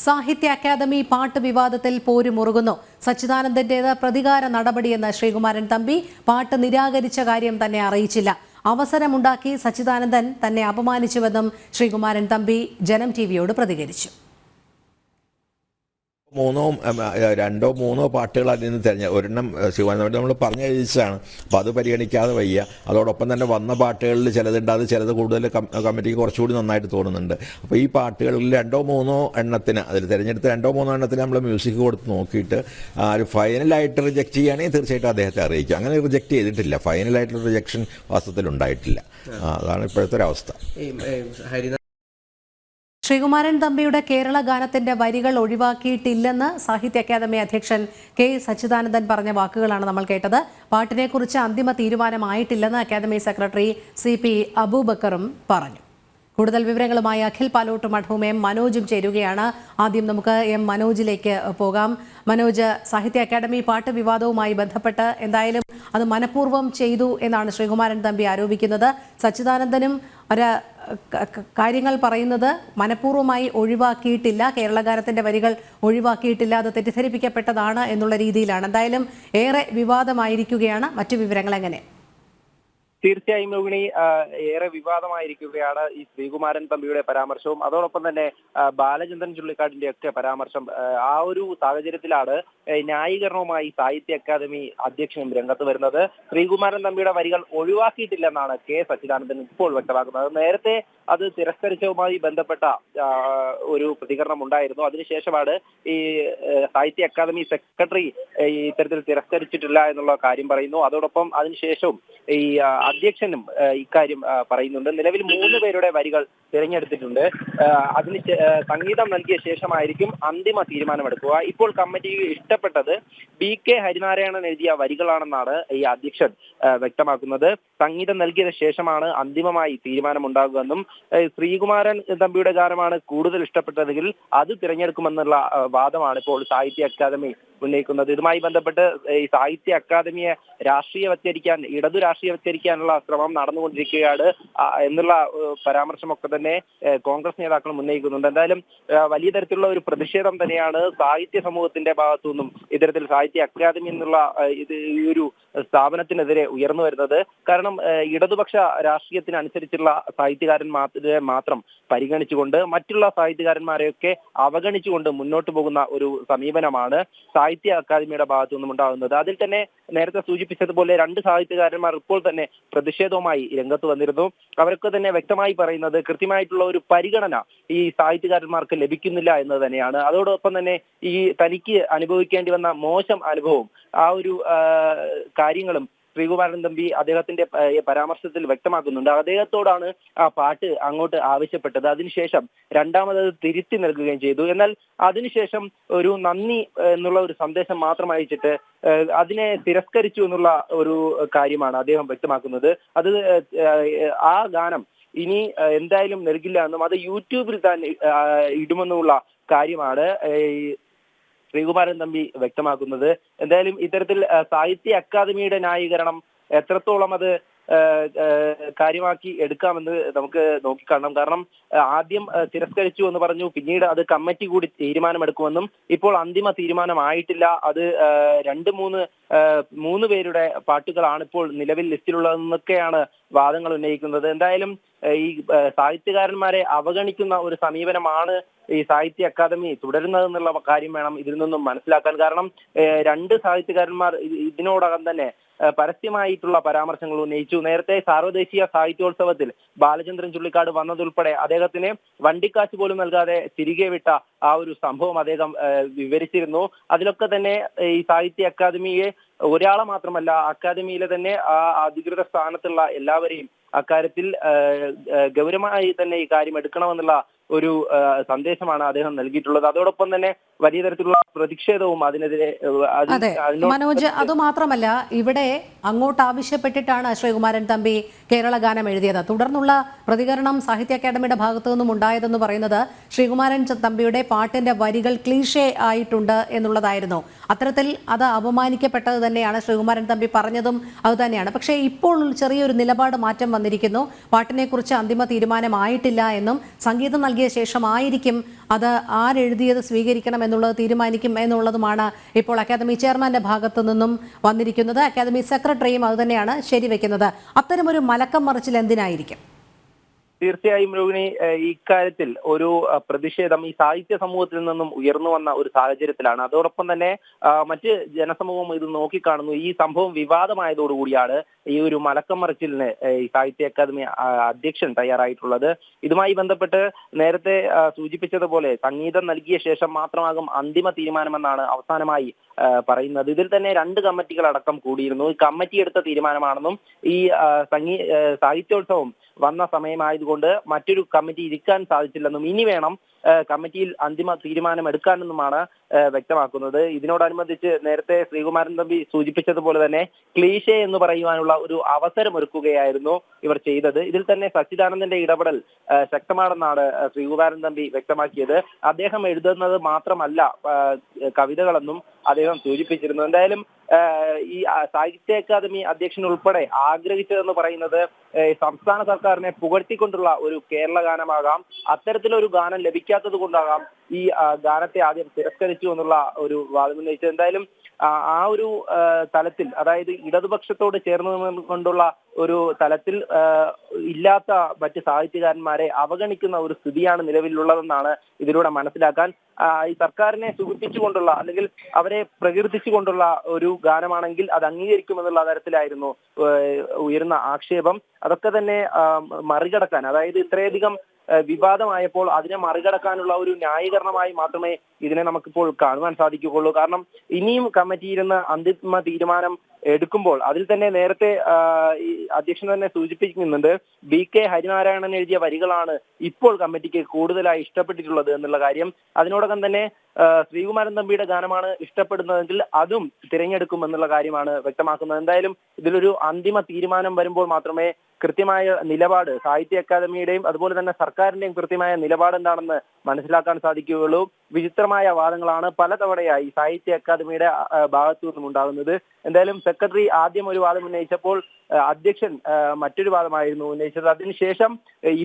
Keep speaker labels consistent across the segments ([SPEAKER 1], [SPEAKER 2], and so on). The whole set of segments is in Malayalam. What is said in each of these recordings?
[SPEAKER 1] സാഹിത്യ അക്കാദമി പാട്ട് വിവാദത്തിൽ പോരുമുറുകുന്നു. സച്ചിദാനന്ദന്റേത് പ്രതികാര നടപടിയെന്ന് ശ്രീകുമാരൻ തമ്പി. പാട്ട് നിരാകരിച്ച കാര്യം തന്നെ അറിയിച്ചില്ല. അവസരമുണ്ടാക്കി സച്ചിദാനന്ദൻ തന്നെ അപമാനിച്ചുവെന്നും ശ്രീകുമാരൻ തമ്പി ജനം ടിവിയോട് പ്രതികരിച്ചു.
[SPEAKER 2] രണ്ടോ മൂന്നോ പാട്ടുകൾ അതിൽ നിന്ന് ഒരെണ്ണം ശിവാനന്ദ നമ്മൾ പറഞ്ഞു എഴുതിച്ചതാണ്. അപ്പോൾ അത് പരിഗണിക്കാതെ വയ്യ. അതോടൊപ്പം തന്നെ വന്ന പാട്ടുകളിൽ ചിലതുണ്ട്, അത് ചിലത് കൂടുതൽ കമ്മിറ്റിക്ക് കുറച്ചുകൂടി നന്നായിട്ട് തോന്നുന്നുണ്ട്. അപ്പോൾ ഈ പാട്ടുകളിൽ രണ്ടോ മൂന്നോ എണ്ണത്തിന് അതിൽ തിരഞ്ഞെടുത്ത് രണ്ടോ മൂന്നോ എണ്ണത്തിന് നമ്മൾ മ്യൂസിക് കൊടുത്ത് നോക്കിയിട്ട് ഒരു ഫൈനലായിട്ട് റിജക്റ്റ് ചെയ്യുകയാണെങ്കിൽ തീർച്ചയായിട്ടും അദ്ദേഹത്തെ അറിയിക്കും. അങ്ങനെ റിജക്റ്റ് ചെയ്തിട്ടില്ല. ഫൈനലായിട്ടുള്ള റിജക്ഷൻ വാസ്തവത്തിൽ ഉണ്ടായിട്ടില്ല. അതാണ് ഇപ്പോഴത്തെ ഒരു അവസ്ഥ.
[SPEAKER 1] ശ്രീകുമാരൻ തമ്പിയുടെ കേരള ഗാനത്തിന്റെ വരികൾ ഒഴിവാക്കിയിട്ടില്ലെന്ന് സാഹിത്യ അക്കാദമി അധ്യക്ഷൻ കെ സച്ചിദാനന്ദൻ പറഞ്ഞ വാക്കുകളാണ് നമ്മൾ കേട്ടത്. പാട്ടിനെക്കുറിച്ച് അന്തിമ തീരുമാനമായിട്ടില്ലെന്ന് അക്കാദമി സെക്രട്ടറി CP അബൂബക്കറും പറഞ്ഞു. കൂടുതൽ വിവരങ്ങളുമായി അഖിൽ പാലോട്ട് മഠവും M മനോജും ചേരുകയാണ്. ആദ്യം നമുക്ക് M മനോജിലേക്ക് പോകാം. മനോജ്, സാഹിത്യ അക്കാദമി പാട്ട് വിവാദവുമായി ബന്ധപ്പെട്ട് എന്തായാലും അത് മനഃപൂർവ്വം ചെയ്തു എന്നാണ് ശ്രീകുമാരൻ തമ്പി ആരോപിക്കുന്നത്. സച്ചിദാനന്ദനും കാര്യങ്ങൾ പറയുന്നത് മനഃപൂർവ്വമായി ഒഴിവാക്കിയിട്ടില്ല, കേരള ഗാനത്തിന്റെ വരികൾ ഒഴിവാക്കിയിട്ടില്ല, അത് തെറ്റിദ്ധരിപ്പിക്കപ്പെട്ടതാണ് എന്നുള്ള രീതിയിലാണ്. എന്തായാലും ഏറെ വിവാദമായിരിക്കുകയാണ്. മറ്റു വിവരങ്ങൾ എങ്ങനെ?
[SPEAKER 3] തീർച്ചയായും രോഹിണി, ഏറെ വിവാദമായിരിക്കുകയാണ് ഈ ശ്രീകുമാരൻ തമ്പിയുടെ പരാമർശവും അതോടൊപ്പം തന്നെ ബാലചന്ദ്രൻ ചുള്ളിക്കാടിന്റെ ഒക്കെ പരാമർശം. ആ ഒരു സാഹചര്യത്തിലാണ് ന്യായീകരണവുമായി സാഹിത്യ അക്കാദമി അധ്യക്ഷനും രംഗത്ത് വരുന്നത്. ശ്രീകുമാരൻ തമ്പിയുടെ വരികൾ ഒഴിവാക്കിയിട്ടില്ലെന്നാണ് കെ സച്ചിദാനന്ദൻ ഇപ്പോൾ വ്യക്തമാക്കുന്നത്. നേരത്തെ അത് തിരസ്കരിച്ചതുമായി ബന്ധപ്പെട്ട ഒരു പ്രതികരണം ഉണ്ടായിരുന്നു. അതിനുശേഷമാണ് ഈ സാഹിത്യ അക്കാദമി സെക്രട്ടറി ഇത്തരത്തിൽ തിരസ്കരിച്ചിട്ടില്ല എന്നുള്ള കാര്യം പറയുന്നു. അതോടൊപ്പം അതിനുശേഷവും ഈ അധ്യക്ഷനും ഇക്കാര്യം പറയുന്നുണ്ട്. നിലവിൽ 3 പേരുടെ വരികൾ തിരഞ്ഞെടുത്തിട്ടുണ്ട്. അതിന് സംഗീതം നൽകിയ ശേഷമായിരിക്കും അന്തിമ തീരുമാനമെടുക്കുക. ഇപ്പോൾ കമ്മിറ്റിക്ക് ഇഷ്ടപ്പെട്ടത് BK ഹരിനാരായണൻ എഴുതിയ വരികളാണെന്നാണ് ഈ അധ്യക്ഷൻ വ്യക്തമാക്കുന്നത്. സംഗീതം നൽകിയ ശേഷമാണ് അന്തിമമായി തീരുമാനമുണ്ടാകുമെന്നും ശ്രീകുമാരൻ തമ്പിയുടെ ഗാനമാണ് കൂടുതൽ ഇഷ്ടപ്പെട്ടതെങ്കിൽ അത് തിരഞ്ഞെടുക്കുമെന്നുള്ള വാദമാണ് ഇപ്പോൾ സാഹിത്യ അക്കാദമി ഉന്നയിക്കുന്നത്. ഇതുമായി ബന്ധപ്പെട്ട് ഈ സാഹിത്യ അക്കാദമിയെ രാഷ്ട്രീയവത്കരിക്കാൻ, ഇടതു രാഷ്ട്രീയവത്കരിക്കാനുള്ള ശ്രമം നടന്നുകൊണ്ടിരിക്കുകയാണ് എന്നുള്ള പരാമർശമൊക്കെ തന്നെ കോൺഗ്രസ് നേതാക്കളും ഉന്നയിക്കുന്നുണ്ട്. എന്തായാലും വലിയ തരത്തിലുള്ള ഒരു പ്രതിഷേധം തന്നെയാണ് സാഹിത്യ സമൂഹത്തിന്റെ ഭാഗത്തു നിന്നും ഇത്തരത്തിൽ സാഹിത്യ അക്കാദമി എന്നുള്ള ഈ ഒരു സ്ഥാപനത്തിനെതിരെ ഉയർന്നു വരുന്നത്. കാരണം ഇടതുപക്ഷ രാഷ്ട്രീയത്തിനനുസരിച്ചുള്ള സാഹിത്യകാരന്മാരെ മാത്രം പരിഗണിച്ചുകൊണ്ട് മറ്റുള്ള സാഹിത്യകാരന്മാരെയൊക്കെ അവഗണിച്ചുകൊണ്ട് മുന്നോട്ട് പോകുന്ന ഒരു സമീപനമാണ് സാഹിത്യ അക്കാദമിയുടെ ഭാഗത്തു നിന്നും ഉണ്ടാകുന്നത്. അതിൽ തന്നെ നേരത്തെ സൂചിപ്പിച്ചതുപോലെ 2 സാഹിത്യകാരന്മാർ ഇപ്പോൾ തന്നെ പ്രതിഷേധവുമായി രംഗത്ത് വന്നിരുന്നു. അവരൊക്കെ തന്നെ വ്യക്തമായി പറയുന്നത് കൃത്യമായിട്ടുള്ള ഒരു പരിഗണന ഈ സാഹിത്യകാരന്മാർക്ക് ലഭിക്കുന്നില്ല എന്ന് തന്നെയാണ്. അതോടൊപ്പം തന്നെ ഈ തനിക്ക് അനുഭവിക്കേണ്ടി വന്ന മോശം അനുഭവം, ആ ഒരു കാര്യങ്ങളും ശ്രീകുമാരൻ തമ്പി അദ്ദേഹത്തിന്റെ പരാമർശത്തിൽ വ്യക്തമാക്കുന്നുണ്ട്. അദ്ദേഹത്തോടാണ് ആ പാട്ട് അങ്ങോട്ട് ആവശ്യപ്പെട്ടത്. അതിനുശേഷം രണ്ടാമത് തിരുത്തി നൽകുകയും ചെയ്തു. എന്നാൽ അതിനുശേഷം ഒരു നന്ദി എന്നുള്ള ഒരു സന്ദേശം മാത്രം അയച്ചിട്ട് അതിനെ തിരസ്കരിച്ചു എന്നുള്ള ഒരു കാര്യമാണ് അദ്ദേഹം വ്യക്തമാക്കുന്നത്. അത് ആ ഗാനം ഇനി എന്തായാലും നൽകില്ല എന്നും അത് യൂട്യൂബിൽ തന്നെ ഇടുമെന്നുള്ള കാര്യമാണ് ശ്രീകുമാരൻ തമ്പി വ്യക്തമാക്കുന്നത്. എന്തായാലും ഇത്തരത്തിൽ സാഹിത്യ അക്കാദമിയുടെ ന്യായീകരണം എത്രത്തോളം അത് കാര്യമാക്കി എടുക്കാമെന്ന് നമുക്ക് നോക്കിക്കാണണം. കാരണം ആദ്യം തിരസ്കരിച്ചു എന്ന് പറഞ്ഞു, പിന്നീട് അത് കമ്മിറ്റി കൂടി തീരുമാനമെടുക്കുമെന്നും ഇപ്പോൾ അന്തിമ തീരുമാനമായിട്ടില്ല. അത് 2-3 പേരുടെ പാട്ടുകളാണ് ഇപ്പോൾ നിലവിൽ ലിസ്റ്റിലുള്ളതെന്നൊക്കെയാണ് വാദങ്ങൾ ഉന്നയിക്കുന്നത്. എന്തായാലും ഈ സാഹിത്യകാരന്മാരെ അവഗണിക്കുന്ന ഒരു സമീപനമാണ് ഈ സാഹിത്യ അക്കാദമി തുടരുന്നതെന്നുള്ള കാര്യം വേണം ഇതിൽ നിന്നും മനസ്സിലാക്കാൻ. കാരണം 2 സാഹിത്യകാരന്മാർ ഇതിനോടകം തന്നെ പരസ്യമായിട്ടുള്ള പരാമർശങ്ങൾ ഉന്നയിച്ചു. നേരത്തെ സാർവദേശീയ സാഹിത്യോത്സവത്തിൽ ബാലചന്ദ്രൻ ചുള്ളിക്കാട് വന്നതുൾപ്പെടെ അദ്ദേഹത്തിന് വണ്ടിക്കാശ് പോലും നൽകാതെ തിരികെ വിട്ട ആ ഒരു സംഭവം അദ്ദേഹം വിവരിച്ചിരുന്നു. അതിലൊക്കെ തന്നെ ഈ സാഹിത്യ അക്കാദമിയെ ഒരാളെ മാത്രമല്ല അക്കാദമിയിലെ തന്നെ ആ അധികൃത സ്ഥാനത്തുള്ള എല്ലാവരെയും അക്കാര്യത്തിൽ ഗൗരവമായി തന്നെ ഈ കാര്യം എടുക്കണമെന്നുള്ള ഒരു സന്ദേശമാണ് അദ്ദേഹം നൽകിയിട്ടുള്ളത്. അതോടൊപ്പം തന്നെ വലിയ തരത്തിലുള്ള പ്രതിഷേധവും അതിനെതിരെ.
[SPEAKER 1] അതെ മനോജ്, അതുമാത്രമല്ല ഇവിടെ അങ്ങോട്ട് ആവശ്യപ്പെട്ടിട്ടാണ് ശ്രീകുമാരൻ തമ്പി കേരള ഗാനം എഴുതിയത്. തുടർന്നുള്ള പ്രതികരണം സാഹിത്യ അക്കാദമിയുടെ ഭാഗത്തു നിന്നും ഉണ്ടായതെന്ന് പറയുന്നത് ശ്രീകുമാരൻ തമ്പിയുടെ പാട്ടിന്റെ വരികൾ ക്ലീഷേ ആയിട്ടുണ്ട് എന്നുള്ളതായിരുന്നു. അത്തരത്തിൽ അത് അപമാനിക്കപ്പെട്ടത് തന്നെയാണ് ശ്രീകുമാരൻ തമ്പി പറഞ്ഞതും അതുതന്നെയാണ്. പക്ഷേ ഇപ്പോൾ ചെറിയൊരു നിലപാട് മാറ്റം വന്നിരിക്കുന്നു. പാട്ടിനെ കുറിച്ച് അന്തിമ തീരുമാനമായിട്ടില്ല എന്നും സംഗീതം നൽകിയ ശേഷമായിരിക്കും അത് ആരെഴുതിയത് സ്വീകരിക്കണം എന്നുള്ളത് തീരുമാനിക്കും എന്നുള്ളതുമാണ് ഇപ്പോൾ അക്കാദമി ചെയർമാന്റെ ഭാഗത്തു നിന്നും വന്നിരിക്കുന്നത്. അക്കാദമി സെക്രട്ടറിയും അതുതന്നെയാണ് ശരിവെക്കുന്നത്. അത്തരമൊരു മലക്കം മറിച്ചിൽ എന്തിനായിരിക്കും?
[SPEAKER 3] തീർച്ചയായും രോഹിണി, ഇക്കാര്യത്തിൽ ഒരു പ്രതിഷേധം ഈ സാഹിത്യ സമൂഹത്തിൽ നിന്നും ഉയർന്നു വന്ന ഒരു സാഹചര്യത്തിലാണ്. അതോടൊപ്പം തന്നെ മറ്റ് ജനസമൂഹം ഇത് നോക്കിക്കാണുന്നു. ഈ സംഭവം വിവാദമായതോടുകൂടിയാണ് ഈ ഒരു മലക്കം മറിച്ചിലിന് ഈ സാഹിത്യ അക്കാദമി അധ്യക്ഷൻ തയ്യാറായിട്ടുള്ളത്. ഇതുമായി ബന്ധപ്പെട്ട് നേരത്തെ സൂചിപ്പിച്ചതുപോലെ സംഗീതം നൽകിയ ശേഷം മാത്രമാകും അന്തിമ തീരുമാനമെന്നാണ് അവസാനമായി പറയുന്നത്. ഇതിൽ തന്നെ 2 കമ്മിറ്റികൾ അടക്കം കൂടിയിരുന്നു. ഈ കമ്മിറ്റി എടുത്ത തീരുമാനമാണെന്നും ഈ സാഹിത്യോത്സവം വന്ന സമയമായതുകൊണ്ട് മറ്റൊരു കമ്മിറ്റി ഇരിക്കാൻ സാധിച്ചില്ലെന്നും ഇനി വേണം കമ്മിറ്റിയിൽ അന്തിമ തീരുമാനം എടുക്കാനെന്നുമാണ് വ്യക്തമാക്കുന്നത്. ഇതിനോടനുബന്ധിച്ച് നേരത്തെ ശ്രീകുമാരൻ തമ്പി സൂചിപ്പിച്ചതുപോലെ തന്നെ ക്ലീഷേ എന്ന് പറയുവാനുള്ള ഒരു അവസരം ഒരുക്കുകയായിരുന്നു ഇവർ ചെയ്തത്. ഇതിൽ തന്നെ സച്ചിദാനന്ദന്റെ ഇടപെടൽ ശക്തമാണെന്നാണ് ശ്രീകുമാരൻ തമ്പി വ്യക്തമാക്കിയത്. അദ്ദേഹം എഴുതുന്നത് മാത്രമല്ല കവിതകളെന്നും അദ്ദേഹം സൂചിപ്പിച്ചിരുന്നു. എന്തായാലും ഈ സാഹിത്യ അക്കാദമി അധ്യക്ഷൻ ഉൾപ്പെടെ ആഗ്രഹിച്ചതെന്ന് പറയുന്നത് സംസ്ഥാന സർക്കാരിനെ പുകഴ്ത്തിക്കൊണ്ടുള്ള ഒരു കേരള ഗാനമാകാം. അത്തരത്തിലൊരു ഗാനം ലഭിക്കാത്തത് കൊണ്ടാകാം ഈ ഗാനത്തെ ആദ്യം തിരസ്കരിച്ചു എന്നുള്ള ഒരു വാദം ഉന്നയിച്ചത്. എന്തായാലും ആ ഒരു തലത്തിൽ, അതായത് ഇടതുപക്ഷത്തോട് ചേർന്ന് കൊണ്ടുള്ള ഒരു തലത്തിൽ ഇല്ലാത്ത മറ്റ് സാഹിത്യകാരന്മാരെ അവഗണിക്കുന്ന ഒരു സ്ഥിതിയാണ് നിലവിലുള്ളതെന്നാണ് ഇതിലൂടെ മനസ്സിലാക്കാൻ. ഈ സർക്കാരിനെ സുഖിപ്പിച്ചുകൊണ്ടുള്ള അല്ലെങ്കിൽ അവരെ പ്രകീർത്തിച്ചുകൊണ്ടുള്ള ഒരു ഗാനമാണെങ്കിൽ അത് അംഗീകരിക്കുമെന്നുള്ള തരത്തിലായിരുന്നു ഉയർന്ന ആക്ഷേപം. അതൊക്കെ തന്നെ മറികടക്കാൻ, അതായത് ഇത്രയധികം വിവാദമായപ്പോൾ അതിനെ മറികടക്കാനുള്ള ഒരു ന്യായീകരണമായി മാത്രമേ ഇതിനെ നമുക്കിപ്പോൾ കാണുവാൻ സാധിക്കുകയുള്ളൂ. കാരണം ഇനിയും കമ്മിറ്റി ഇരുന്ന് അന്തിമ തീരുമാനം എടുക്കുമ്പോൾ അതിൽ തന്നെ നേരത്തെ ഈ അധ്യക്ഷൻ തന്നെ സൂചിപ്പിക്കുന്നുണ്ട്, BK ഹരിനാരായണൻ എഴുതിയ വരികളാണ് ഇപ്പോൾ കമ്മിറ്റിക്ക് കൂടുതലായി ഇഷ്ടപ്പെട്ടിട്ടുള്ളത് എന്നുള്ള കാര്യം. അതിനോടകം തന്നെ ശ്രീകുമാരൻ തമ്പിയുടെ ഗാനമാണ് ഇഷ്ടപ്പെടുന്നതെങ്കിൽ അതും തിരഞ്ഞെടുക്കുമെന്നുള്ള കാര്യമാണ് വ്യക്തമാക്കുന്നത്. എന്തായാലും ഇതിലൊരു അന്തിമ തീരുമാനം വരുമ്പോൾ മാത്രമേ കൃത്യമായ നിലപാട് സാഹിത്യ അക്കാദമിയുടെയും അതുപോലെ തന്നെ സർക്കാരിന്റെയും കൃത്യമായ നിലപാട് എന്താണെന്ന് മനസ്സിലാക്കാൻ സാധിക്കുകയുള്ളൂ. വിചിത്രമായ വാദങ്ങളാണ് പലതവണയായി സാഹിത്യ അക്കാദമിയുടെ ഭാഗത്തു നിന്നും ഉണ്ടാകുന്നത്. എന്തായാലും സെക്രട്ടറി ആദ്യം ഒരു വാദം ഉന്നയിച്ചപ്പോൾ അധ്യക്ഷൻ മറ്റൊരു വാദമായിരുന്നു ഉന്നയിച്ചത്. അതിനുശേഷം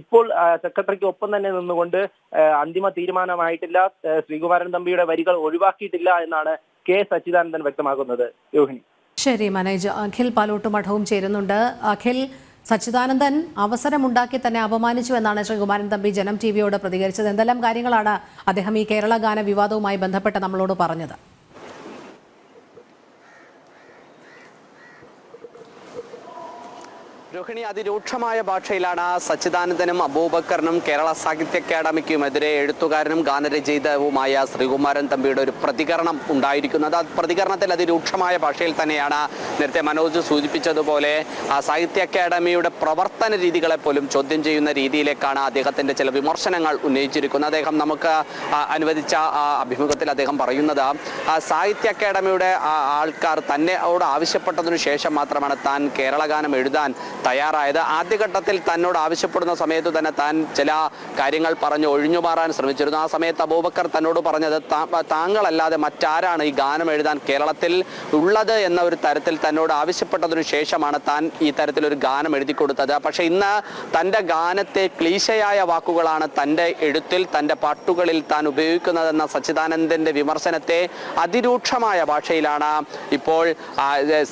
[SPEAKER 3] ഇപ്പോൾ സെക്രട്ടറിക്ക് ഒപ്പം തന്നെ നിന്നുകൊണ്ട് അന്തിമ തീരുമാനമായിട്ടില്ല, ശ്രീകുമാരൻ തമ്പിയുടെ വരികൾ ഒഴിവാക്കിയിട്ടില്ല എന്നാണ് K സച്ചിദാനന്ദൻ വ്യക്തമാക്കുന്നത്. രോഹിണി.
[SPEAKER 1] ശരി, മനേജ് അഖിൽ പാലോട്ടുമഠവും ചേരുന്നുണ്ട്. അഖിൽ, സച്ചിദാനന്ദൻ അവസരമുണ്ടാക്കി തന്നെ അപമാനിച്ചു എന്നാണ് ശ്രീകുമാരൻ തമ്പി ജനം TV-യോട് പ്രതികരിച്ചത്. എന്തെല്ലാം കാര്യങ്ങളാണ് അദ്ദേഹം ഈ കേരള ഗാന വിവാദവുമായി ബന്ധപ്പെട്ട് നമ്മളോട് പറഞ്ഞത്?
[SPEAKER 4] രോഹിണി, അതിരൂക്ഷമായ ഭാഷയിലാണ് സച്ചിദാനന്ദനും അബൂബക്കറിനും കേരള സാഹിത്യ അക്കാദമിക്കുമെതിരെ എഴുത്തുകാരനും ഗാനരചയിതാവുമായ ശ്രീകുമാരൻ തമ്പിയുടെ ഒരു പ്രതികരണം ഉണ്ടായിരിക്കുന്നത്. ആ പ്രതികരണത്തിൽ അതിരൂക്ഷമായ ഭാഷയിൽ തന്നെയാണ് നേരത്തെ മനോജ് സൂചിപ്പിച്ചതുപോലെ സാഹിത്യ അക്കാദമിയുടെ പ്രവർത്തന രീതികളെ പോലും ചോദ്യം ചെയ്യുന്ന രീതിയിലേക്കാണ് അദ്ദേഹത്തിൻ്റെ ചില വിമർശനങ്ങൾ ഉന്നയിച്ചിരിക്കുന്നത്. അദ്ദേഹം നമുക്ക് അനുവദിച്ച അഭിമുഖത്തിൽ അദ്ദേഹം പറയുന്നത്, സാഹിത്യ അക്കാദമിയുടെ ആൾക്കാർ തന്നോട് ആവശ്യപ്പെട്ടതിനു ശേഷം മാത്രമാണ് താൻ കേരള ഗാനം എഴുതാൻ തയ്യാറായത്. ആദ്യഘട്ടത്തിൽ തന്നോട് ആവശ്യപ്പെടുന്ന സമയത്ത് തന്നെ താൻ ചില കാര്യങ്ങൾ പറഞ്ഞ് ഒഴിഞ്ഞുമാറാൻ ശ്രമിച്ചിരുന്നു. ആ സമയത്ത് അബൂബക്കർ തന്നോട് പറഞ്ഞത്, താങ്കളല്ലാതെ മറ്റാരാണ് ഈ ഗാനം എഴുതാൻ കേരളത്തിൽ ഉള്ളത് എന്ന ഒരു തരത്തിൽ തന്നോട് ആവശ്യപ്പെട്ടതിനു ശേഷമാണ് താൻ ഈ തരത്തിലൊരു ഗാനം എഴുതി കൊടുത്തത്. പക്ഷെ ഇന്ന് തൻ്റെ ഗാനത്തെ ക്ലീശയായ വാക്കുകളാണ് തൻ്റെ എഴുത്തിൽ തൻ്റെ പാട്ടുകളിൽ താൻ ഉപയോഗിക്കുന്നതെന്ന സച്ചിദാനന്ദൻ്റെ വിമർശനത്തെ അതിരൂക്ഷമായ ഭാഷയിലാണ് ഇപ്പോൾ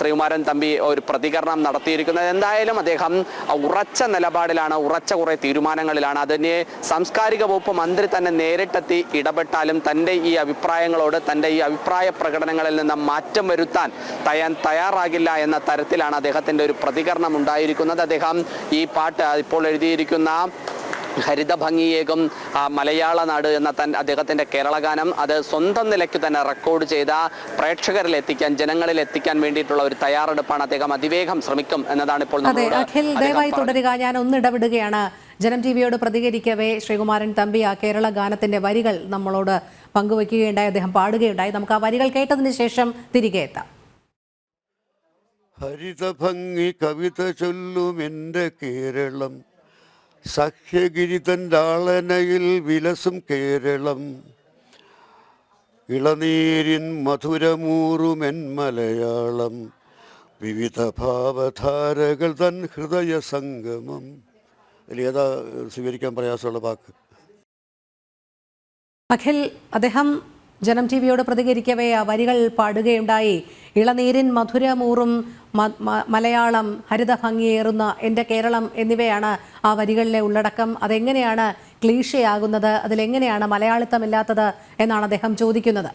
[SPEAKER 4] ശ്രീകുമാരൻ തമ്പി ഒരു പ്രതികരണം നടത്തിയിരിക്കുന്നത്. എന്തായാലും അദ്ദേഹം ഉറച്ച നിലപാടിലാണ്, ഉറച്ച കുറേ തീരുമാനങ്ങളിലാണ്. അതിനെ സാംസ്കാരിക വകുപ്പ് മന്ത്രി തന്നെ നേരിട്ടെത്തി ഇടപെട്ടാലും തൻ്റെ ഈ അഭിപ്രായങ്ങളോട്, തൻ്റെ ഈ അഭിപ്രായ പ്രകടനങ്ങളിൽ നിന്ന് മാറ്റം വരുത്താൻ തയ്യാറാകില്ല എന്ന തരത്തിലാണ് അദ്ദേഹത്തിൻ്റെ ഒരു പ്രതികരണം ഉണ്ടായിരിക്കുന്നത്. അദ്ദേഹം ഈ പാട്ട് ഇപ്പോൾ എഴുതിയിരിക്കുന്ന ഹരിതഭംഗിയേകും മലയാള നാട് എന്ന അദ്ദേഹത്തിൻ്റെ കേരള ഗാനം അത് സ്വന്തം നിലയ്ക്ക് തന്നെ റെക്കോർഡ് ചെയ്ത പ്രേക്ഷകരിൽ എത്തിക്കാൻ, ജനങ്ങളിൽ എത്തിക്കാൻ വേണ്ടിയിട്ടുള്ള ഒരു തയ്യാറെടുപ്പാണ്. അദ്ദേഹം അതിവേഗം ശ്രമിക്കും എന്നതാണ് ഇപ്പോൾ.
[SPEAKER 1] അഖിൽ, ദയവായി തുടരുക. ഞാൻ ഒന്നിടപെടുകയാണ്. ജനം TV-യോട് പ്രതികരിക്കവേ ശ്രീകുമാരൻ തമ്പി ആ കേരള ഗാനത്തിന്റെ വരികൾ നമ്മളോട് പങ്കുവയ്ക്കുകയുണ്ടായി, അദ്ദേഹം പാടുകയുണ്ടായി. നമുക്ക് ആ വരികൾ കേട്ടതിന് ശേഷം തിരികെ എത്താം.
[SPEAKER 5] ഹരിതഭംഗി കവിത ചൊല്ലും എൻ്റെ കേരളം, സഖ്യഗിരിതൻ്റാളനയിൽ വിലസും കേരളം, ഇളനീരിൻ മധുരമൂറുമെൻ മലയാളം, വിവിധ ഭാവധാരകൾ തൻ ഹൃദയ സംഗമം. അതിലേതാ സ്വീകരിക്കാൻ പ്രയാസമുള്ള വാക്ക്?
[SPEAKER 1] അഖിൽ, അദ്ദേഹം ജനം ടി വിയോട് പ്രതികരിക്കവേ ആ വരികൾ പാടുകയുണ്ടായി. ഇളനീരിൻ മധുരമൂറും മലയാളം, ഹരിതഭംഗിയേറുന്ന എൻ്റെ കേരളം എന്നിവയാണ് ആ വരികളിലെ ഉള്ളടക്കം. അതെങ്ങനെയാണ് ക്ലീഷയാകുന്നത്, അതിലെങ്ങനെയാണ് മലയാളിത്തമില്ലാത്തത് എന്നാണ് അദ്ദേഹം ചോദിക്കുന്നത്.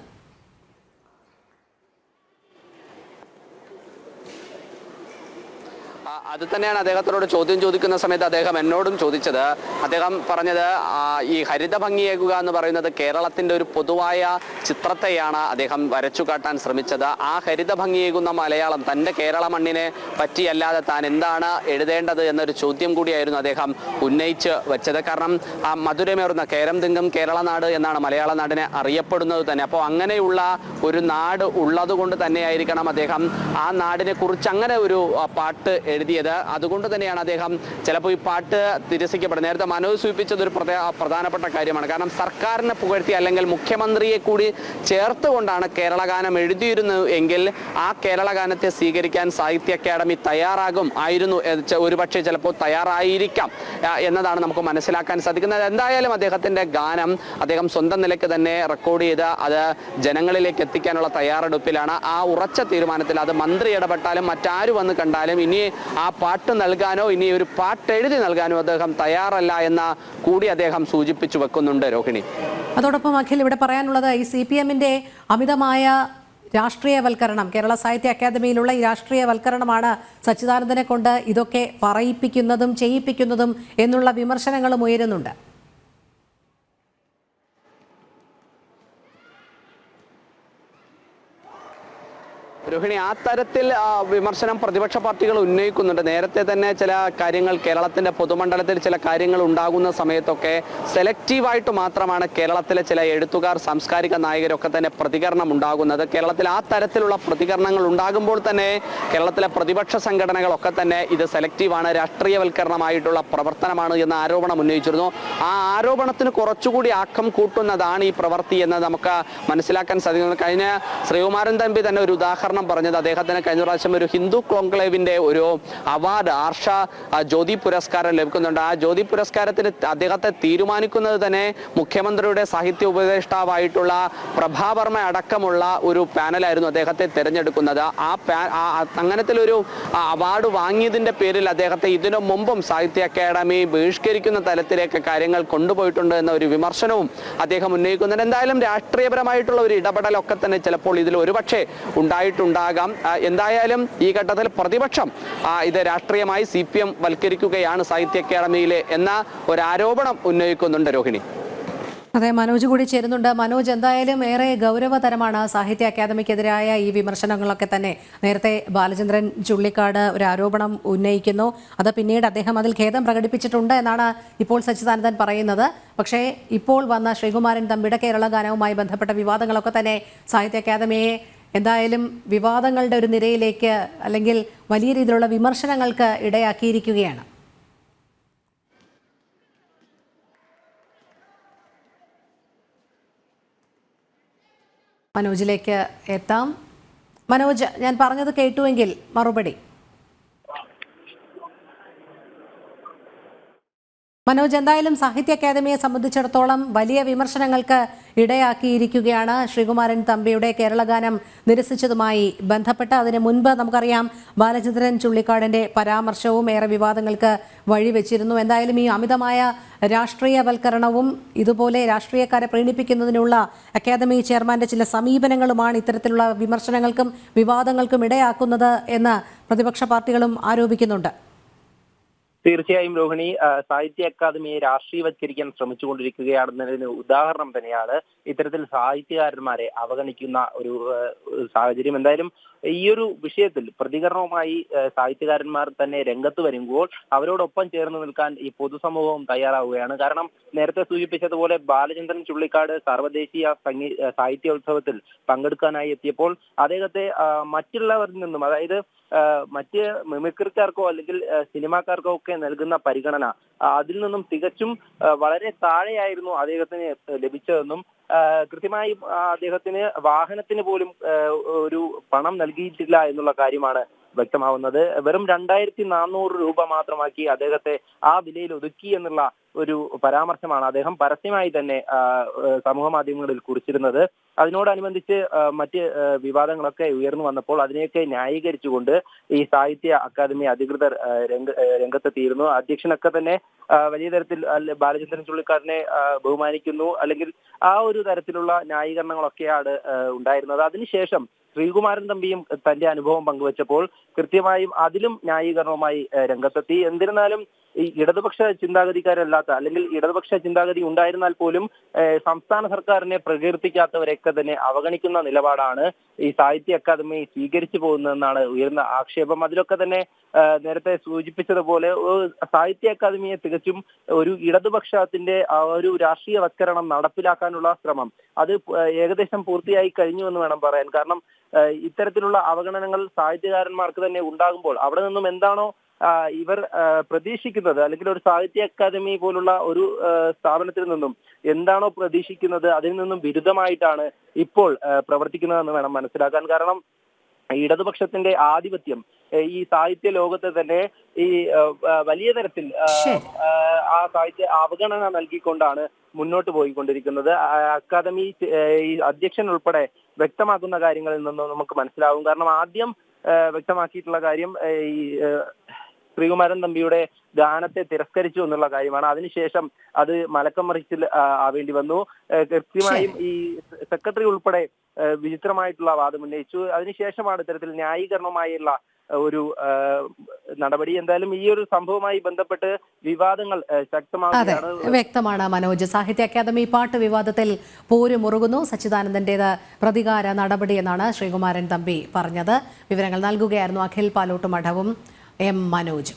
[SPEAKER 4] അത് തന്നെയാണ് അദ്ദേഹത്തോട് ചോദ്യം ചോദിക്കുന്ന സമയത്ത് അദ്ദേഹം എന്നോടും ചോദിച്ചത്. അദ്ദേഹം പറഞ്ഞത് ഈ ഹരിത ഭംഗിയേകുക എന്ന് പറയുന്നത് കേരളത്തിൻ്റെ ഒരു പൊതുവായ ചിത്രത്തെയാണ് അദ്ദേഹം വരച്ചു കാട്ടാൻ ശ്രമിച്ചത്. ആ ഹരിത ഭംഗിയേകുന്ന മലയാളം തൻ്റെ കേരള മണ്ണിനെ പറ്റിയല്ലാതെ താൻ എന്താണ് എഴുതേണ്ടത് എന്നൊരു ചോദ്യം കൂടിയായിരുന്നു അദ്ദേഹം ഉന്നയിച്ച് വെച്ചത്. കാരണം ആ മധുരമേറുന്ന കേരം തിങ്കം കേരള നാട് എന്നാണ് മലയാള നാടിനെ അറിയപ്പെടുന്നത് തന്നെ. അപ്പോൾ അങ്ങനെയുള്ള ഒരു നാട് ഉള്ളത് കൊണ്ട് തന്നെയായിരിക്കണം അദ്ദേഹം ആ നാടിനെ കുറിച്ച് അങ്ങനെ ഒരു പാട്ട് എഴുതിയത്. അതുകൊണ്ട് തന്നെയാണ് അദ്ദേഹം ചിലപ്പോൾ ഈ പാട്ട് തിരസ്കരിക്കപ്പെടുന്നത്. നേരത്തെ മനോജ് സൂചിപ്പിച്ചത് ഒരു പ്രധാനപ്പെട്ട കാര്യമാണ്. കാരണം സർക്കാരിനെ പുകഴ്ത്തി അല്ലെങ്കിൽ മുഖ്യമന്ത്രിയെ കൂടി ചേർത്തുകൊണ്ടാണ് കേരളഗാനം എഴുതിയിരുന്നു എങ്കിൽ ആ കേരളഗാനത്തെ സ്വീകരിക്കാൻ സാഹിത്യ അക്കാദമി ആയിരുന്നു ഒരുപക്ഷെ ചിലപ്പോൾ തയ്യാറായിരിക്കാം എന്നതാണ് നമുക്ക് മനസ്സിലാക്കാൻ സാധിക്കുന്നത്. എന്തായാലും അദ്ദേഹത്തിന്റെ ഗാനം അദ്ദേഹം സ്വന്തം നിലയ്ക്ക് തന്നെ റെക്കോർഡ് ചെയ്ത് അത് ജനങ്ങളിലേക്ക് എത്തിക്കാനുള്ള തയ്യാറെടുപ്പിലാണ്. ആ ഉറച്ച തീരുമാനത്തിൽ അത് മന്ത്രി ഇടപെട്ടാലും മറ്റാര് വന്ന് കണ്ടാലും ഇനി ആ പാട്ട് നൽകാനോ ഇനി ഒരു പാട്ട് എഴുതി നൽകാനോ അദ്ദേഹം തയ്യാറല്ല എന്ന കൂടി അദ്ദേഹം സൂചിപ്പിച്ചു വെക്കുന്നുണ്ട് രോഹിണി.
[SPEAKER 1] അതോടൊപ്പം അഖിൽ, ഇവിടെ പറയാനുള്ളത് ഈ CPM-ന്റെ അമിതമായ രാഷ്ട്രീയവൽക്കരണം, കേരള സാഹിത്യ അക്കാദമിയിലുള്ള ഈ രാഷ്ട്രീയവൽക്കരണമാണ് സച്ചിദാനന്ദനെ കൊണ്ട് ഇതൊക്കെ പറയിപ്പിക്കുന്നതും ചെയ്യിപ്പിക്കുന്നതും എന്നുള്ള വിമർശനങ്ങളും ഉയരുന്നുണ്ട്.
[SPEAKER 4] രോഹിണി, ആ തരത്തിൽ വിമർശനം പ്രതിപക്ഷ പാർട്ടികൾ ഉന്നയിക്കുന്നുണ്ട്. നേരത്തെ തന്നെ ചില കാര്യങ്ങൾ കേരളത്തിന്റെ പൊതുമണ്ഡലത്തിൽ ചില കാര്യങ്ങൾ ഉണ്ടാകുന്ന സമയത്തൊക്കെ സെലക്റ്റീവായിട്ട് മാത്രമാണ് കേരളത്തിലെ ചില എഴുത്തുകാർ, സാംസ്കാരിക നായകരൊക്കെ തന്നെ പ്രതികരണം ഉണ്ടാകുന്നത്. കേരളത്തിൽ ആ തരത്തിലുള്ള പ്രതികരണങ്ങൾ ഉണ്ടാകുമ്പോൾ തന്നെ കേരളത്തിലെ പ്രതിപക്ഷ സംഘടനകളൊക്കെ തന്നെ ഇത് സെലക്റ്റീവാണ്, രാഷ്ട്രീയവൽക്കരണമായിട്ടുള്ള പ്രവർത്തനമാണ് എന്ന ആരോപണം ഉന്നയിച്ചിരുന്നു. ആ ആരോപണത്തിന് കുറച്ചുകൂടി ആക്കം കൂട്ടുന്നതാണ് ഈ പ്രവൃത്തി എന്ന് നമുക്ക് മനസ്സിലാക്കാൻ സാധിക്കുന്നത്. കഴിഞ്ഞ ശ്രീകുമാരൻ തമ്പി തന്നെ ഒരു ഉദാഹരണം പറഞ്ഞത് അദ്ദേഹത്തിന് കഴിഞ്ഞ പ്രാവശ്യം ഒരു ഹിന്ദു കോൺക്ലേവിന്റെ ഒരു അവാർഡ്, ആർഷ ജ്യോതി പുരസ്കാരം ലഭിക്കുന്നുണ്ട്. ആ ജ്യോതി പുരസ്കാരത്തിന് അദ്ദേഹത്തെ തീരുമാനിക്കുന്നത് തന്നെ മുഖ്യമന്ത്രിയുടെ സാഹിത്യ ഉപദേഷ്ടാവായിട്ടുള്ള പ്രഭാവർമ്മ അടക്കമുള്ള ഒരു പാനലായിരുന്നു അദ്ദേഹത്തെ തിരഞ്ഞെടുക്കുന്നത്. അങ്ങനത്തിലൊരു അവാർഡ് വാങ്ങിയതിന്റെ പേരിൽ അദ്ദേഹത്തെ ഇതിനു മുമ്പും സാഹിത്യ അക്കാദമി ബഹിഷ്കരിക്കുന്ന തലത്തിലേക്ക് കാര്യങ്ങൾ കൊണ്ടുപോയിട്ടുണ്ട് എന്ന ഒരു വിമർശനവും അദ്ദേഹം ഉന്നയിക്കുന്നുണ്ട്. എന്തായാലും രാഷ്ട്രീയപരമായിട്ടുള്ള ഒരു ഇടപെടലൊക്കെ തന്നെ ചിലപ്പോൾ ഇതിൽ ഒരുപക്ഷെ ഉണ്ടായിട്ടുണ്ടാകാം. എന്തായാലും ഈ ഘട്ടത്തിൽ പ്രതിപക്ഷം ഇത് രാഷ്ട്രീയമായി CPM വൽക്കരിക്കുകയാണ് സാഹിത്യ അക്കാദമിയിലെ എന്ന ഒരു ആരോപണം ഉന്നയിക്കുന്നുണ്ട് രോഹിണി.
[SPEAKER 1] അതെ, മനോജ് കൂടി ചേരുന്നുണ്ട്. മനോജ്, എന്തായാലും ഏറെ ഗൗരവതരമാണ് സാഹിത്യ അക്കാദമിക്കെതിരായ ഈ വിമർശനങ്ങളൊക്കെ തന്നെ. നേരത്തെ ബാലചന്ദ്രൻ ചുള്ളിക്കാട് ഒരു ആരോപണം ഉന്നയിക്കുന്നു, അത് പിന്നീട് അദ്ദേഹം അതിൽ ഖേദം പ്രകടിപ്പിച്ചിട്ടുണ്ട് എന്നാണ് ഇപ്പോൾ സച്ചിദാനന്ദൻ പറയുന്നത്. പക്ഷേ ഇപ്പോൾ വന്ന ശ്രീകുമാരൻ തമ്പിയുടെ കേരള ഗാനവുമായി ബന്ധപ്പെട്ട വിവാദങ്ങളൊക്കെ തന്നെ സാഹിത്യ അക്കാദമിയെ എന്തായാലും വിവാദങ്ങളുടെ ഒരു നിരയിലേക്ക് അല്ലെങ്കിൽ വലിയ രീതിയിലുള്ള വിമർശനങ്ങൾക്ക് ഇടയാക്കിയിരിക്കുകയാണ്. മനോജിലേക്ക് എത്താം. മനോജ്, ഞാൻ പറഞ്ഞത് കേട്ടുവെങ്കിൽ മറുപടി. മനോജ്, എന്തായാലും സാഹിത്യ അക്കാദമിയെ സംബന്ധിച്ചിടത്തോളം വലിയ വിമർശനങ്ങൾക്ക് ഇടയാക്കിയിരിക്കുകയാണ് ശ്രീകുമാരൻ തമ്പിയുടെ കേരളഗാനം നിരസിച്ചതുമായി ബന്ധപ്പെട്ട്. അതിന് മുൻപ് നമുക്കറിയാം ബാലചന്ദ്രൻ ചുള്ളിക്കാടിൻ്റെ പരാമർശവും ഏറെ വിവാദങ്ങൾക്ക് വഴിവെച്ചിരുന്നു. എന്തായാലും ഈ അമിതമായ രാഷ്ട്രീയവൽക്കരണവും ഇതുപോലെ രാഷ്ട്രീയക്കാരെ പ്രീണിപ്പിക്കുന്നതിനുള്ള അക്കാദമി ചെയർമാന്റെ ചില സമീപനങ്ങളുമാണ് ഇത്തരത്തിലുള്ള വിമർശനങ്ങൾക്കും വിവാദങ്ങൾക്കും ഇടയാക്കുന്നത് എന്ന് പ്രതിപക്ഷ പാർട്ടികളും ആരോപിക്കുന്നുണ്ട്.
[SPEAKER 3] തീർച്ചയായും രോഹിണി, സാഹിത്യ അക്കാദമിയെ രാഷ്ട്രീയവത്കരിക്കാൻ ശ്രമിച്ചുകൊണ്ടിരിക്കുകയാണെന്നതിന് ഉദാഹരണം തന്നെയാണ് ഇത്തരത്തിൽ സാഹിത്യകാരന്മാരെ അവഗണിക്കുന്ന ഒരു സാഹചര്യം. എന്തായാലും ഈ ഒരു വിഷയത്തിൽ പ്രതികരണവുമായി സാഹിത്യകാരന്മാർ തന്നെ രംഗത്ത് വരുമ്പോൾ അവരോടൊപ്പം ചേർന്ന് നിൽക്കാൻ ഈ പൊതുസമൂഹവും തയ്യാറാവുകയാണ്. കാരണം നേരത്തെ സൂചിപ്പിച്ചതുപോലെ ബാലചന്ദ്രൻ ചുള്ളിക്കാട് സർവ്വദേശീയ സാഹിത്യോത്സവത്തിൽ പങ്കെടുക്കാനായി എത്തിയപ്പോൾ അദ്ദേഹത്തെ മറ്റുള്ളവരിൽ നിന്നും, അതായത് മറ്റ് മിമിക്രിക്കാർക്കോ അല്ലെങ്കിൽ സിനിമാക്കാർക്കോ ഒക്കെ നൽകുന്ന പരിഗണന അതിൽ നിന്നും തികച്ചും വളരെ താഴെയായിരുന്നു അദ്ദേഹത്തിന് ലഭിച്ചതെന്നും കൃത്യമായി അദ്ദേഹത്തിന് വാഹനത്തിന് പോലും ഒരു പണം നൽകിയിട്ടില്ല എന്നുള്ള കാര്യമാണ് വ്യക്തമാവുന്നത്. വെറും 2400 രൂപ മാത്രമാക്കി അദ്ദേഹത്തെ ആ വിലയിൽ ഒതുക്കി എന്നുള്ള ഒരു പരാമർശമാണ് അദ്ദേഹം പരസ്യമായി തന്നെ സമൂഹ മാധ്യമങ്ങളിൽ കുറിച്ചിരുന്നത്. അതിനോടനുബന്ധിച്ച് മറ്റ് വിവാദങ്ങളൊക്കെ ഉയർന്നു വന്നപ്പോൾ അതിനെയൊക്കെ ന്യായീകരിച്ചുകൊണ്ട് ഈ സാഹിത്യ അക്കാദമി അധികൃതർ രംഗത്തെത്തിയിരുന്നു. അധ്യക്ഷനൊക്കെ തന്നെ വലിയ തരത്തിൽ ബാലചന്ദ്രൻ ചുള്ളിക്കാടിനെ ബഹുമാനിക്കുന്നു, അല്ലെങ്കിൽ ആ ഒരു തരത്തിലുള്ള ന്യായീകരണങ്ങളൊക്കെയാണ് ഉണ്ടായിരുന്നത്. അതിനുശേഷം ശ്രീകുമാരൻ തമ്പിയും തന്റെ അനുഭവം പങ്കുവച്ചപ്പോൾ കൃത്യമായും അതിലും ന്യായീകരണവുമായി രംഗത്തെത്തി. എന്നിരുന്നാലും ഈ ഇടതുപക്ഷ ചിന്താഗതിക്കാരല്ലാത്ത, അല്ലെങ്കിൽ ഇടതുപക്ഷ ചിന്താഗതി ഉണ്ടായിരുന്നാൽ പോലും സംസ്ഥാന സർക്കാരിനെ പ്രകീർത്തിക്കാത്തവരെയൊക്കെ തന്നെ അവഗണിക്കുന്ന നിലപാടാണ് ഈ സാഹിത്യ അക്കാദമി സ്വീകരിച്ചു പോകുന്നതെന്നാണ് ഉയർന്ന ആക്ഷേപം. അതിലൊക്കെ തന്നെ നേരത്തെ സൂചിപ്പിച്ചതുപോലെ സാഹിത്യ അക്കാദമിയെ തികച്ചും ഒരു ഇടതുപക്ഷത്തിന്റെ ഒരു രാഷ്ട്രീയവൽക്കരണം നടപ്പിലാക്കാനുള്ള ശ്രമം അത് ഏകദേശം പൂർത്തിയായി കഴിഞ്ഞു എന്ന് വേണം പറയാൻ. കാരണം ഇത്തരത്തിലുള്ള അവഗണനകൾ സാഹിത്യകാരന്മാർക്ക് തന്നെ ഉണ്ടാകുമ്പോൾ അവിടെ നിന്നും എന്താണോ ഇവർ പ്രതീക്ഷിക്കുന്നത്, അല്ലെങ്കിൽ ഒരു സാഹിത്യ അക്കാദമി പോലുള്ള ഒരു സ്ഥാപനത്തിൽ നിന്നും എന്താണോ പ്രതീക്ഷിക്കുന്നത് അതിൽ നിന്നും വിരുദ്ധമായിട്ടാണ് ഇപ്പോൾ പ്രവർത്തിക്കുന്നതെന്ന് വേണം മനസ്സിലാക്കാൻ. കാരണം ഇടതുപക്ഷത്തിന്റെ ആധിപത്യം ഈ സാഹിത്യ ലോകത്തെ തന്നെ ഈ വലിയ തരത്തിൽ ആ സാഹിത്യ അവഗണന നൽകിക്കൊണ്ടാണ് മുന്നോട്ട് പോയിക്കൊണ്ടിരിക്കുന്നത്. അക്കാദമി ഈ അധ്യക്ഷൻ ഉൾപ്പെടെ വ്യക്തമാക്കുന്ന കാര്യങ്ങളിൽ നിന്നും നമുക്ക് മനസ്സിലാവും. കാരണം ആദ്യം വ്യക്തമാക്കിയിട്ടുള്ള കാര്യം ഈ ശ്രീകുമാരൻ തമ്പിയുടെ ഗാനത്തെ തിരസ്കരിച്ചു എന്നുള്ള കാര്യമാണ്. അതിനുശേഷം അത് മലക്കം മറിച്ചിൽ ആവേണ്ടി വന്നു. കൃത്യമായും ഈ സെക്രട്ടറി ഉൾപ്പെടെ വിചിത്രമായിട്ടുള്ള വാദം ഉന്നയിച്ചു. അതിനുശേഷമാണ് ഇത്തരത്തിൽ ന്യായീകരണവുമായുള്ള ഒരു നടപടി. എന്തായാലും ഈ ഒരു സംഭവവുമായി ബന്ധപ്പെട്ട് വിവാദങ്ങൾ ശക്തമാവുകയാണ്.
[SPEAKER 1] വ്യക്തമാണ് മനോജ്. സാഹിത്യ അക്കാദമി പാട്ട് വിവാദത്തിൽ പോരുമുറുകുന്നു. സച്ചിദാനന്ദന്റേത് പ്രതികാര നടപടി എന്നാണ് ശ്രീകുമാരൻ തമ്പി പറഞ്ഞത്. വിവരങ്ങൾ നൽകുകയായിരുന്നു അഖിൽ പാലോട്ട് മഠവും എം മനോജ്.